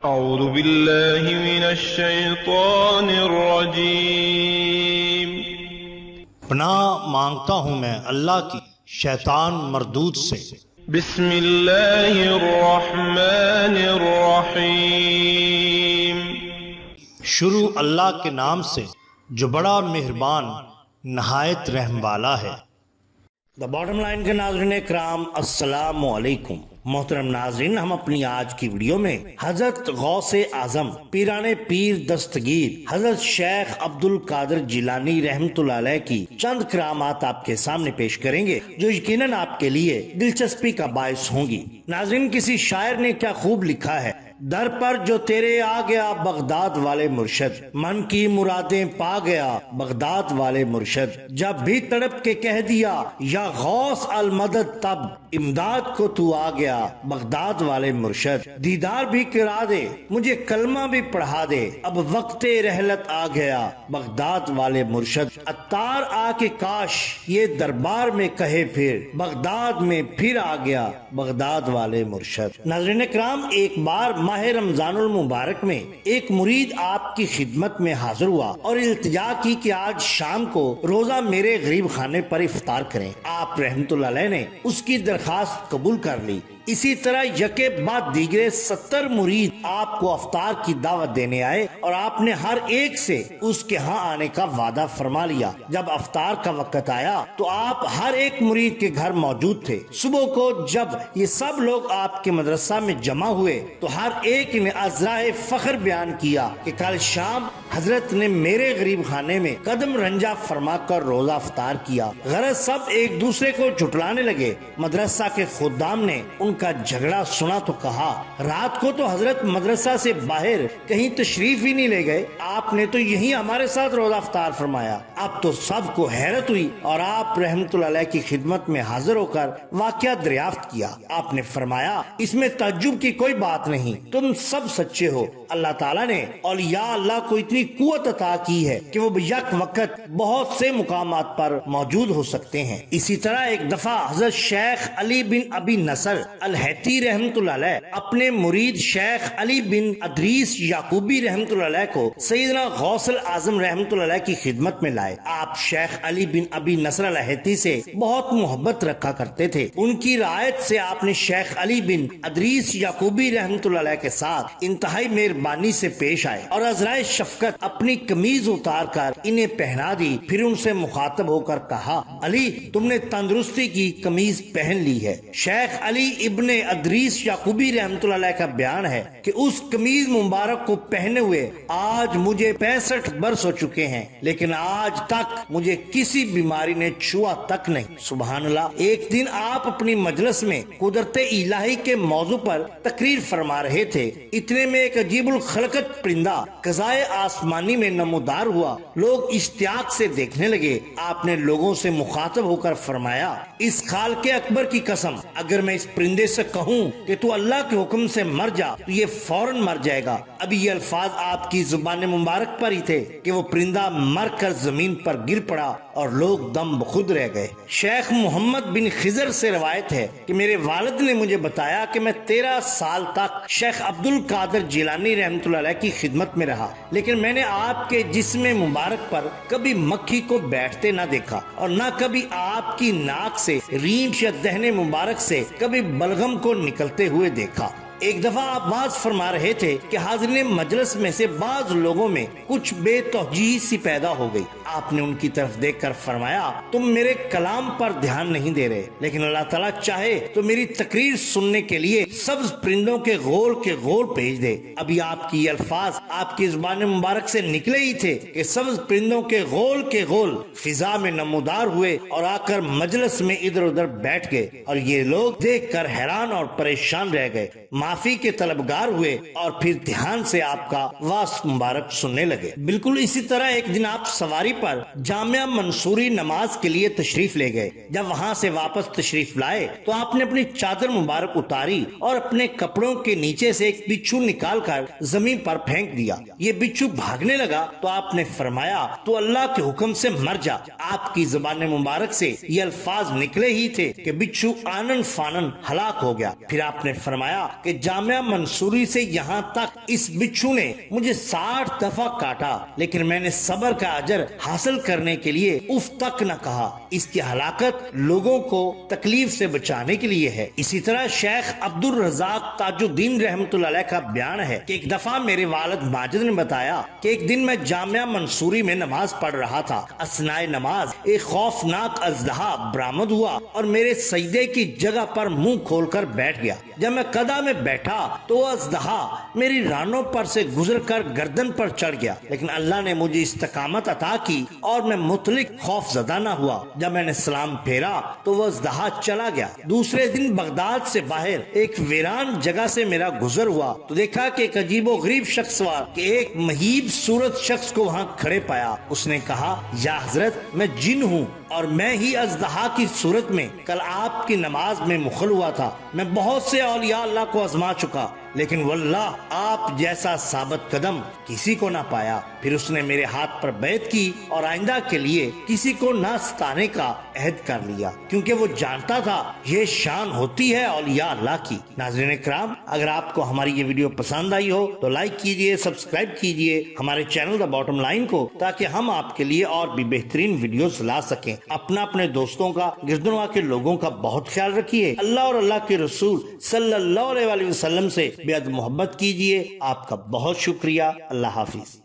اعوذ باللہ من الشیطان الرجیم۔ پناہ مانگتا ہوں میں اللہ کی شیطان مردود سے۔ بسم اللہ الرحمن الرحیم۔ شروع اللہ کے نام سے جو بڑا مہربان نہایت رحم والا ہے۔ دا باٹم لائن کے ناظرین اکرام، السلام علیکم۔ محترم ناظرین، ہم اپنی آج کی ویڈیو میں حضرت غوث اعظم پیران پیر دستگیر حضرت شیخ عبد القادر جیلانی رحمت اللہ علیہ کی چند کرامات آپ کے سامنے پیش کریں گے جو یقیناً آپ کے لیے دلچسپی کا باعث ہوں گی۔ ناظرین، کسی شاعر نے کیا خوب لکھا ہے: در پر جو تیرے آ گیا بغداد والے مرشد، من کی مرادیں پا گیا بغداد والے مرشد، جب بھی تڑپ کے کہہ دیا یا غوث المدد تب امداد کو تو آ گیا بغداد والے مرشد، دیدار بھی کرا دے مجھے کلمہ بھی پڑھا دے اب وقت رحلت آ گیا بغداد والے مرشد، عطار آ کے کاش یہ دربار میں کہے پھر بغداد میں پھر آ گیا بغداد والے مرشد۔ ناظرین اکرام، ایک بار ماہ رمضان المبارک میں ایک مرید آپ کی خدمت میں حاضر ہوا اور التجا کی کہ آج شام کو روزہ میرے غریب خانے پر افطار کریں۔ آپ رحمت اللہ علیہ نے اس کی درخواست قبول کر لی۔ اسی طرح یکے بعد دیگرے 70 مرید آپ کو افطار کی دعوت دینے آئے اور آپ نے ہر ایک سے اس کے ہاں آنے کا وعدہ فرما لیا۔ جب افطار کا وقت آیا تو آپ ہر ایک مرید کے گھر موجود تھے۔ صبح کو جب یہ سب لوگ آپ کے مدرسہ میں جمع ہوئے تو ہر ایک نے عذرائے فخر بیان کیا کہ کل شام حضرت نے میرے غریب خانے میں قدم رنجا فرما کر روزہ افطار کیا۔ غرض سب ایک دوسرے کو جھٹلانے لگے۔ مدرسہ کے خدام نے ان کا جھگڑا سنا تو کہا، رات کو تو حضرت مدرسہ سے باہر کہیں تشریف ہی نہیں لے گئے، آپ نے تو یہیں ہمارے ساتھ روزہ افطار فرمایا۔ اب تو سب کو حیرت ہوئی اور آپ رحمت اللہ علیہ کی خدمت میں حاضر ہو کر واقعہ دریافت کیا۔ آپ نے فرمایا، اس میں تعجب کی کوئی بات نہیں، تم سب سچے ہو۔ اللہ تعالیٰ نے اولیاء اللہ کو اتنی قوت عطا کی ہے کہ وہ یک وقت بہت سے مقامات پر موجود ہو سکتے ہیں۔ اسی طرح ایک دفعہ حضرت شیخ علی بن ابی نصر الحیتی رحمت اللہ علیہ اپنے مرید شیخ علی بن ادریس یعقوبی رحمت اللہ علیہ کو سیدنا غوث اعظم رحمت اللہ علیہ کی خدمت میں لائے۔ آپ شیخ علی بن ابی نصر الحیتی سے بہت محبت رکھا کرتے تھے۔ ان کی رعایت سے آپ نے شیخ علی بن ادریس یعقوبی رحمت اللہ علیہ کے ساتھ انتہائی مہربانی سے پیش آئے اور عذرائے شفقت اپنی قمیض اتار کر انہیں پہنا دی۔ پھر ان سے مخاطب ہو کر کہا، علی تم نے تندرستی کی قمیض پہن لی ہے۔ شیخ علی ابن ادریس یعقوبی رحمت اللہ علیہ کا بیان ہے کہ اس قمیض مبارک کو پہنے ہوئے آج مجھے 65 برس ہو چکے ہیں، لیکن آج تک مجھے کسی بیماری نے چھوا تک نہیں۔ سبحان اللہ۔ ایک دن آپ اپنی مجلس میں قدرت الہی کے موضوع پر تقریر فرما رہے تھے، اتنے میں ایک عجیب الخلقت پرندہ قضائے آسمانی میں نمودار ہوا۔ لوگ اشتیاق سے دیکھنے لگے۔ آپ نے لوگوں سے مخاطب ہو کر فرمایا، اس خالق اکبر کی قسم، اگر میں اس پرندے سے کہوں کہ تو اللہ کے حکم سے مر جا تو یہ فوراً مر جائے گا۔ ابھی یہ الفاظ آپ کی زبان مبارک پر ہی تھے کہ وہ پرندہ مر کر زمین پر گر پڑا اور لوگ دم بخود رہ گئے۔ شیخ محمد بن خضر سے روایت ہے کہ میرے والد نے مجھے بتایا کہ میں 13 سال تک شیخ عبد القادر جیلانی رحمت اللہ علیہ کی خدمت میں رہا، لیکن میں نے آپ کے جسم مبارک پر کبھی مکھی کو بیٹھتے نہ دیکھا اور نہ کبھی آپ کی ناک سے رینچ یا دہن مبارک سے کبھی بلغم کو نکلتے ہوئے دیکھا۔ ایک دفعہ آپ واز فرما رہے تھے کہ حاضرین مجلس میں سے بعض لوگوں میں کچھ بے توجہی سی پیدا ہو گئی۔ آپ نے ان کی طرف دیکھ کر فرمایا، تم میرے کلام پر دھیان نہیں دے رہے، لیکن اللہ تعالیٰ چاہے تو میری تقریر سننے کے لیے سبز پرندوں کے غول بھیج دے۔ ابھی آپ کی یہ الفاظ آپ کی زبان مبارک سے نکلے ہی تھے کہ سبز پرندوں کے غول فضا میں نمودار ہوئے اور آ کر مجلس میں ادھر ادھر بیٹھ گئے اور یہ لوگ دیکھ کر حیران اور پریشان رہ گئے، معافی کے طلبگار ہوئے اور پھر دھیان سے آپ کا واس مبارک سننے لگے۔ بالکل اسی طرح ایک دن آپ سواری پر جامعہ منصوری نماز کے لیے تشریف لے گئے۔ جب وہاں سے واپس تشریف لائے تو آپ نے اپنی چادر مبارک اتاری اور اپنے کپڑوں کے نیچے سے ایک بچھو نکال کر زمین پر پھینک دیا۔ یہ بچھو بھاگنے لگا تو آپ نے فرمایا، تو اللہ کے حکم سے مر جا۔ آپ کی زبان مبارک سے یہ الفاظ نکلے ہی تھے کہ بچھو آنن فانن ہلاک ہو گیا۔ پھر آپ نے فرمایا کہ جامعہ منصوری سے یہاں تک اس بچھو نے مجھے 60 دفعہ کاٹا، لیکن میں نے صبر کا اجر حاصل کرنے کے لیے اف تک نہ کہا۔ اس کی ہلاکت لوگوں کو تکلیف سے بچانے کے لیے ہے۔ اسی طرح شیخ عبد الرزاق تاج الدین رحمۃ اللہ علیہ کا بیان ہے کہ ایک دفعہ میرے والد ماجد نے بتایا کہ ایک دن میں جامعہ منصوری میں نماز پڑھ رہا تھا۔ اثناء نماز ایک خوفناک اژدہا برآمد ہوا اور میرے سجدے کی جگہ پر منہ کھول کر بیٹھ گیا۔ جب میں قدا میں بیٹھا تو وہ اژدہا میری رانوں پر سے گزر کر گردن پر چڑھ گیا، لیکن اللہ نے مجھے استقامت عطا کی اور میں مطلق خوف زدہ نہ ہوا۔ جب میں نے سلام پھیرا تو وہ اژدہا چلا گیا۔ دوسرے دن بغداد سے باہر ایک ویران جگہ سے میرا گزر ہوا تو دیکھا کہ ایک عجیب و غریب شخص کہ ایک مہیب صورت شخص کو وہاں کھڑے پایا۔ اس نے کہا، یا حضرت میں جن ہوں اور میں ہی اژدہا کی صورت میں کل آپ کی نماز میں مخل ہوا تھا۔ میں بہت سے اولیاء اللہ کو آزما چکا، لیکن واللہ آپ جیسا ثابت قدم کسی کو نہ پایا۔ پھر اس نے میرے ہاتھ پر بیعت کی اور آئندہ کے لیے کسی کو نہ ستانے کا عہد کر لیا، کیونکہ وہ جانتا تھا یہ شان ہوتی ہے اولیاء اللہ کی۔ ناظرین کرام، اگر آپ کو ہماری یہ ویڈیو پسند آئی ہو تو لائک کیجئے، سبسکرائب کیجئے ہمارے چینل دا باٹم لائن کو، تاکہ ہم آپ کے لیے اور بھی بہترین ویڈیوز لا سکیں۔ اپنے دوستوں کا، گردنوا کے لوگوں کا بہت خیال رکھیے۔ اللہ اور اللہ کے رسول صلی اللہ علیہ وسلم سے بے حد محبت کیجئے۔ آپ کا بہت شکریہ۔ اللہ حافظ۔